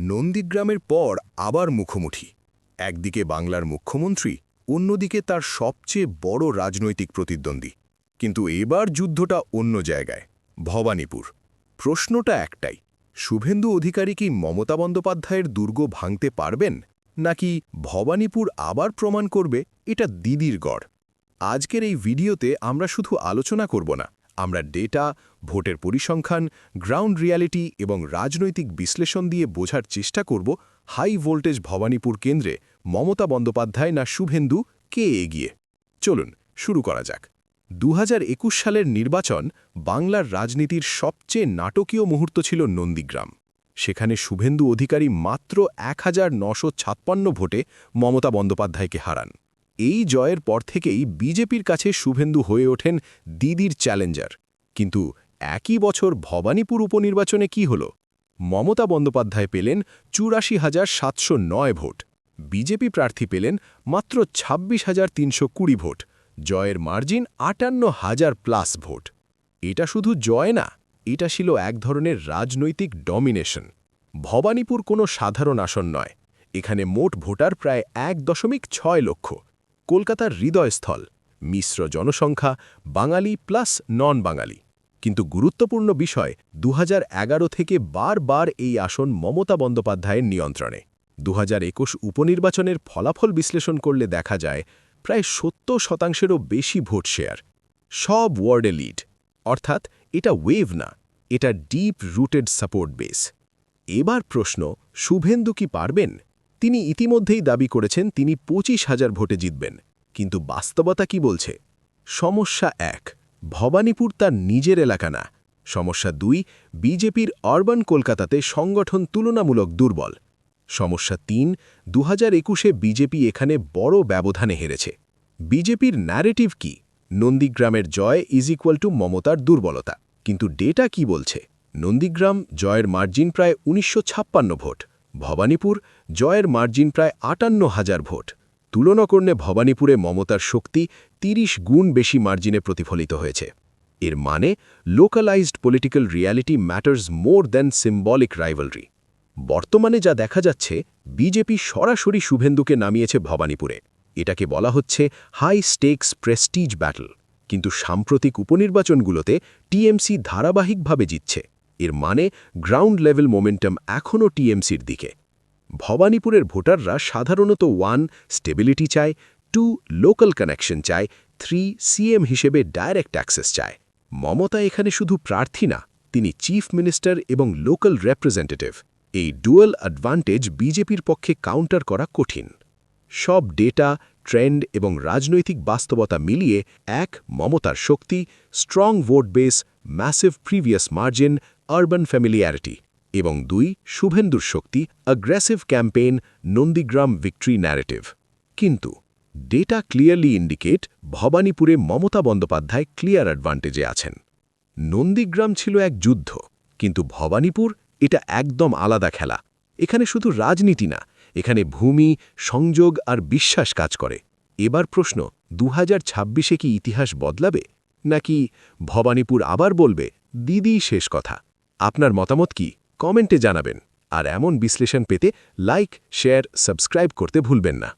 নন্দীগ্রামের পর আবার মুখোমুখি, একদিকে বাংলার মুখ্যমন্ত্রী, অন্যদিকে তার সবচেয়ে বড় রাজনৈতিক প্রতিদ্বন্দ্বী। কিন্তু এবার যুদ্ধটা অন্য জায়গায়, ভবানীপুর। প্রশ্নটা একটাই, শুভেন্দু অধিকারী কি মমতা বন্দ্যোপাধ্যায়ের দুর্গ ভাঙতে পারবেন, নাকি ভবানীপুর আবার প্রমাণ করবে এটা দিদির গড়? আজকের এই ভিডিওতে আমরা শুধু আলোচনা করব না, আমরা ডেটা, ভোটের পরিসংখ্যান, গ্রাউন্ড রিয়ালিটি এবং রাজনৈতিক বিশ্লেষণ দিয়ে বোঝার চেষ্টা করব হাই ভোল্টেজ ভবানীপুর কেন্দ্রে মমতা বন্দ্যোপাধ্যায় না শুভেন্দু কে এগিয়ে। চলুন শুরু করা যাক। 2021 সালের নির্বাচন বাংলার রাজনীতির সবচেয়ে নাটকীয় মুহূর্ত ছিল নন্দীগ্রাম। সেখানে শুভেন্দু অধিকারী মাত্র 1956 ভোটে মমতা বন্দ্যোপাধ্যায়কে হারান। এই জয়ের পর থেকেই বিজেপির কাছে শুভেন্দু হয়ে ওঠেন দিদির চ্যালেঞ্জার। কিন্তু একই বছর ভবানীপুর উপনির্বাচনে কি হল? মমতা বন্দ্যোপাধ্যায় পেলেন 84,709 ভোট, বিজেপি প্রার্থী পেলেন মাত্র 26,320 ভোট, জয়ের মার্জিন 58,000+ ভোট। এটা শুধু জয় না, এটা ছিল এক ধরনের রাজনৈতিক ডমিনেশন। ভবানীপুর কোনো সাধারণ আসন নয়, এখানে মোট ভোটার প্রায় 1.6 লক্ষ। কলকাতার হৃদয়স্থল, মিশ্র জনসংখ্যা, বাঙালি প্লাস নন বাঙালি। কিন্তু গুরুত্বপূর্ণ বিষয়, 2011 থেকে বারবার এই আসন মমতা বন্দ্যোপাধ্যায়ের নিয়ন্ত্রণে। 2021 উপনির্বাচনের ফলাফল বিশ্লেষণ করলে দেখা যায় প্রায় 70%-এরও বেশি ভোট শেয়ার, সব ওয়ার্ডে লিড। অর্থাৎ এটা ওয়েভ না, এটা ডিপ রুটেড সাপোর্ট বেস। এবার প্রশ্ন, শুভেন্দু কি পারবেন? তিনি ইতিমধ্যেই দাবি করেছেন তিনি 25,000 ভোটে জিতবেন। কিন্তু বাস্তবতা কি বলছে? সমস্যা 1, ভবানীপুর তার নিজের এলাকা না। সমস্যা 2, বিজেপির আরবান কলকাতাতে সংগঠন তুলনামূলক দুর্বল। সমস্যা 3, 2021-এ বিজেপি এখানে বড় ব্যবধানে হেরেছে। বিজেপির ন্যারেটিভ কি? নন্দীগ্রামের জয় = মমতার দুর্বলতা। কিন্তু ডেটা কি বলছে? নন্দীগ্রাম জয়ের মার্জিন প্রায় 1956 ভোট, ভবানীপুর জয়ের মার্জিন প্রায় 58,000 ভোট। তুলনা করলে ভবানীপুরে মমতার শক্তি 30 গুণ বেশি মার্জিনে প্রতিফলিত হয়েছে। এর মানে localised political reality matters more than symbolic rivalry. বর্তমানে যা দেখা যাচ্ছে, বিজেপি সরাসরি শুভেন্দুকে নামিয়েছে ভবানীপুরে। এটাকে বলা হচ্ছে হাই স্টেকস প্রেস্টিজ ব্যাটল। কিন্তু সাম্প্রতিক উপনির্বাচনগুলোতে টিএমসি ধারাবাহিকভাবে জিতছে। এর মানে গ্রাউন্ড লেভেল মোমেন্টাম এখনও টিএমসির দিকে। ভবানীপুরের ভোটাররা সাধারণত 1 স্টেবিলিটি চায়, 2 লোকাল কানেকশন চায়, 3 সিএম হিসেবে ডাইরেক্ট অ্যাক্সেস চায়। মমতা এখানে শুধু প্রার্থী না, তিনি চিফ মিনিস্টার এবং লোকাল রিপ্রেজেন্টেটিভ। এই ডুয়াল অ্যাডভান্টেজ বিজেপির পক্ষে কাউন্টার করা কঠিন। সব ডেটা, ট্রেন্ড এবং রাজনৈতিক বাস্তবতা মিলিয়ে 1 মমতার শক্তি, strong vote base, massive previous margin, urban familiarity, এবং 2 শুভেন্দুর শক্তি, aggressive campaign, Nandigram victory narrative. কিন্তু ডেটা ক্লিয়ারলি ইন্ডিকেট ভবানীপুরে মমতা বন্দ্যোপাধ্যায় ক্লিয়ার অ্যাডভান্টেজে আছেন। নন্দীগ্রাম ছিল এক যুদ্ধ, কিন্তু ভবানীপুর এটা একদম আলাদা খেলা। এখানে শুধু রাজনীতি না, এখানে ভূমি, সংযোগ আর বিশ্বাস কাজ করে। এবার প্রশ্ন, 2026-এ কি ইতিহাস বদলাবে, নাকি ভবানীপুর আবার বলবে দিদি শেষ কথা? আপনার মতামত কি কমেন্টে জানাবেন। আর এমন বিশ্লেষণ পেতে লাইক, শেয়ার, সাবস্ক্রাইব করতে ভুলবেন না।